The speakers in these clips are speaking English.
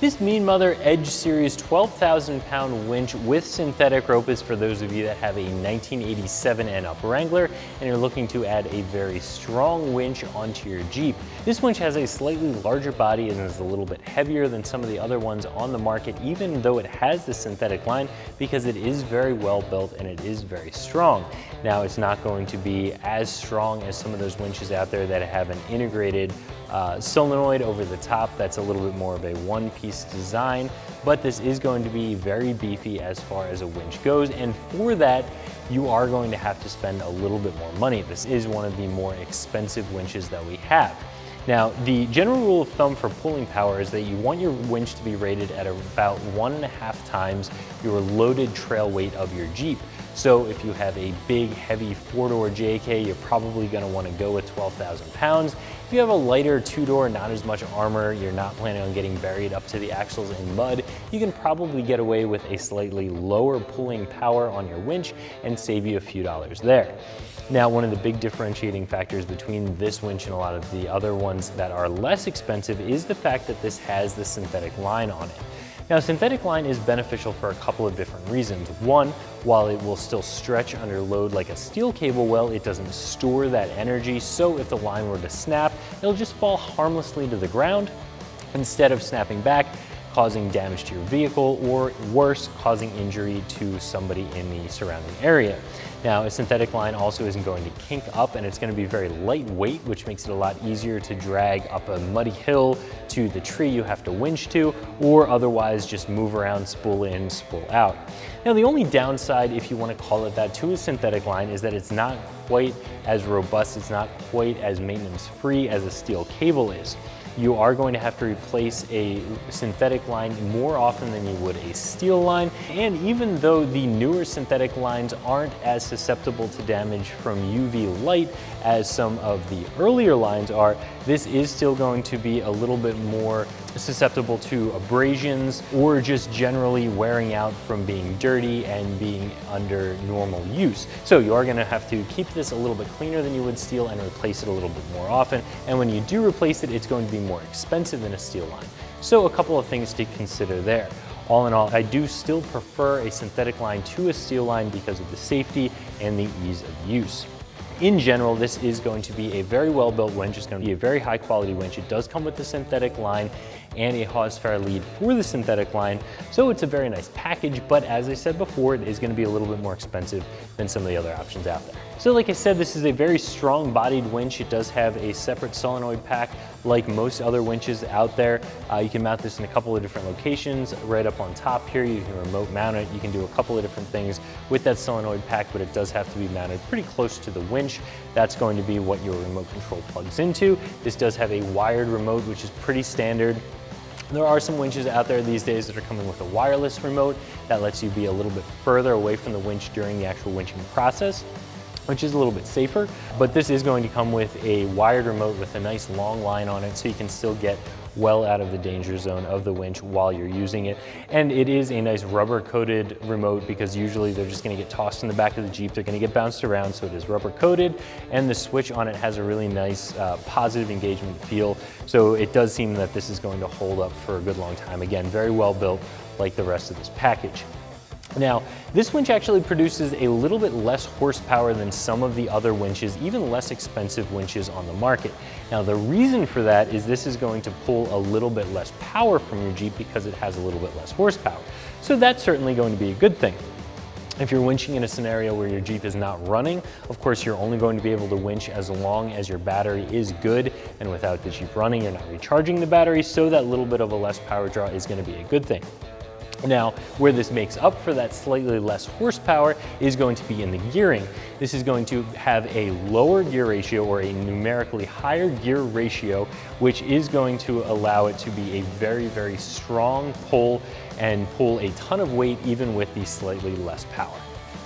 This Mean Mother Edge Series 12,000 pound winch with synthetic rope is for those of you that have a 1987 and up Wrangler and you're looking to add a very strong winch onto your Jeep. This winch has a slightly larger body and is a little bit heavier than some of the other ones on the market, even though it has the synthetic line, because it is very well built and it is very strong. Now, it's not going to be as strong as some of those winches out there that have an integrated solenoid over the top. That's a little bit more of a one-piece design, but this is going to be very beefy as far as a winch goes, and for that you are going to have to spend a little bit more money. This is one of the more expensive winches that we have. Now, the general rule of thumb for pulling power is that you want your winch to be rated at about 1.5 times your loaded trail weight of your Jeep. So if you have a big, heavy 4-door JK, you're probably going to want to go with 12,000 pounds. If you have a lighter 2-door, not as much armor, you're not planning on getting buried up to the axles in mud, you can probably get away with a slightly lower pulling power on your winch and save you a few dollars there. Now, one of the big differentiating factors between this winch and a lot of the other ones that are less expensive is the fact that this has the synthetic line on it. Now, synthetic line is beneficial for a couple of different reasons. One, while it will still stretch under load like a steel cable will, it doesn't store that energy, so if the line were to snap, it'll just fall harmlessly to the ground instead of snapping back, causing damage to your vehicle, or worse, causing injury to somebody in the surrounding area. Now, a synthetic line also isn't going to kink up, and it's going to be very lightweight, which makes it a lot easier to drag up a muddy hill to the tree you have to winch to, or otherwise just move around, spool in, spool out. Now, the only downside, if you want to call it that, to a synthetic line is that it's not quite as robust, it's not quite as maintenance-free as a steel cable is. You are going to have to replace a synthetic line more often than you would a steel line. And even though the newer synthetic lines aren't as susceptible to damage from UV light as some of the earlier lines are, this is still going to be a little bit more susceptible to abrasions or just generally wearing out from being dirty and being under normal use. So you are going to have to keep this a little bit cleaner than you would steel and replace it a little bit more often. And when you do replace it, it's going to be more expensive than a steel line. So a couple of things to consider there. All in all, I do still prefer a synthetic line to a steel line because of the safety and the ease of use. In general, this is going to be a very well-built winch. It's going to be a very high-quality winch. It does come with the synthetic line and a Hawse fairlead for the synthetic line, so it's a very nice package, but as I said before, it is going to be a little bit more expensive than some of the other options out there. So like I said, this is a very strong-bodied winch. It does have a separate solenoid pack like most other winches out there. You can mount this in a couple of different locations. Right up on top here, you can remote mount it. You can do a couple of different things with that solenoid pack, but it does have to be mounted pretty close to the winch. That's going to be what your remote control plugs into. This does have a wired remote, which is pretty standard. There are some winches out there these days that are coming with a wireless remote that lets you be a little bit further away from the winch during the actual winching process, which is a little bit safer. But this is going to come with a wired remote with a nice long line on it, so you can still get well out of the danger zone of the winch while you're using it. And it is a nice rubber coated remote, because usually they're just going to get tossed in the back of the Jeep. They're going to get bounced around, so it is rubber coated, and the switch on it has a really nice positive engagement feel. So it does seem that this is going to hold up for a good long time. Again, very well built like the rest of this package. Now, this winch actually produces a little bit less horsepower than some of the other winches, even less expensive winches on the market. Now, the reason for that is this is going to pull a little bit less power from your Jeep because it has a little bit less horsepower. So that's certainly going to be a good thing. If you're winching in a scenario where your Jeep is not running, of course, you're only going to be able to winch as long as your battery is good, and without the Jeep running, you're not recharging the battery, so that little bit of a less power draw is going to be a good thing. Now, where this makes up for that slightly less horsepower is going to be in the gearing. This is going to have a lower gear ratio, or a numerically higher gear ratio, which is going to allow it to be a very, very strong pull and pull a ton of weight even with the slightly less power.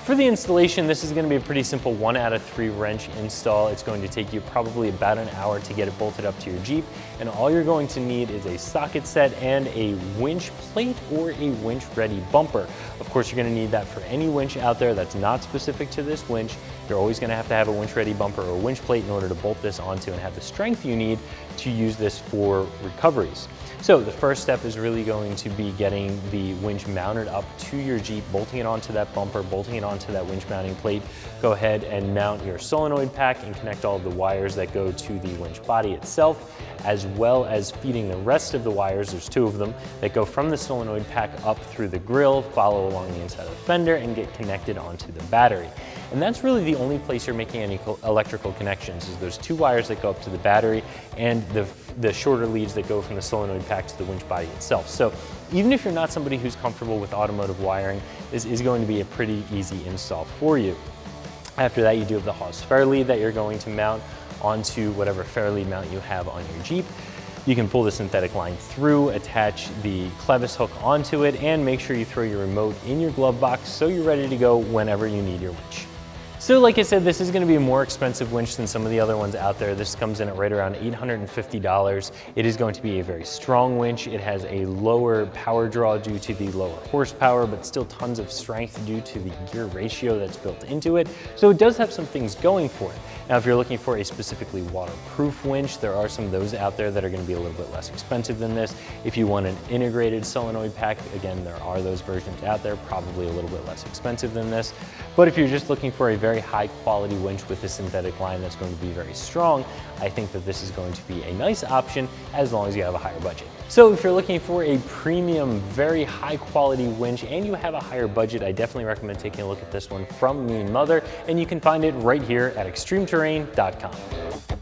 For the installation, this is going to be a pretty simple 1 out of 3 wrench install. It's going to take you probably about an hour to get it bolted up to your Jeep, and all you're going to need is a socket set and a winch plate or a winch ready bumper. Of course, you're going to need that for any winch out there that's not specific to this winch. You're always going to have a winch ready bumper or a winch plate in order to bolt this onto and have the strength you need to use this for recoveries. So the first step is really going to be getting the winch mounted up to your Jeep, bolting it onto that bumper, bolting it onto that winch mounting plate. Go ahead and mount your solenoid pack and connect all of the wires that go to the winch body itself, as well as feeding the rest of the wires, there's 2 of them, that go from the solenoid pack up through the grill, follow along the inside of the fender, and get connected onto the battery. And that's really the only place you're making any electrical connections, is those 2 wires that go up to the battery and the shorter leads that go from the solenoid pack to the winch body itself. So even if you're not somebody who's comfortable with automotive wiring, this is going to be a pretty easy install for you. After that, you do have the Hawse fairlead that you're going to mount onto whatever fairlead mount you have on your Jeep. You can pull the synthetic line through, attach the Clevis hook onto it, and make sure you throw your remote in your glove box so you're ready to go whenever you need your winch. So like I said, this is going to be a more expensive winch than some of the other ones out there. This comes in at right around $850. It is going to be a very strong winch. It has a lower power draw due to the lower horsepower, but still tons of strength due to the gear ratio that's built into it. So it does have some things going for it. Now, if you're looking for a specifically waterproof winch, there are some of those out there that are going to be a little bit less expensive than this. If you want an integrated solenoid pack, again, there are those versions out there, probably a little bit less expensive than this. But if you're just looking for a very high quality winch with a synthetic line that's going to be very strong, I think that this is going to be a nice option as long as you have a higher budget. So if you're looking for a premium, very high quality winch and you have a higher budget, I definitely recommend taking a look at this one from Mean Mother, and you can find it right here at ExtremeTerrain.com.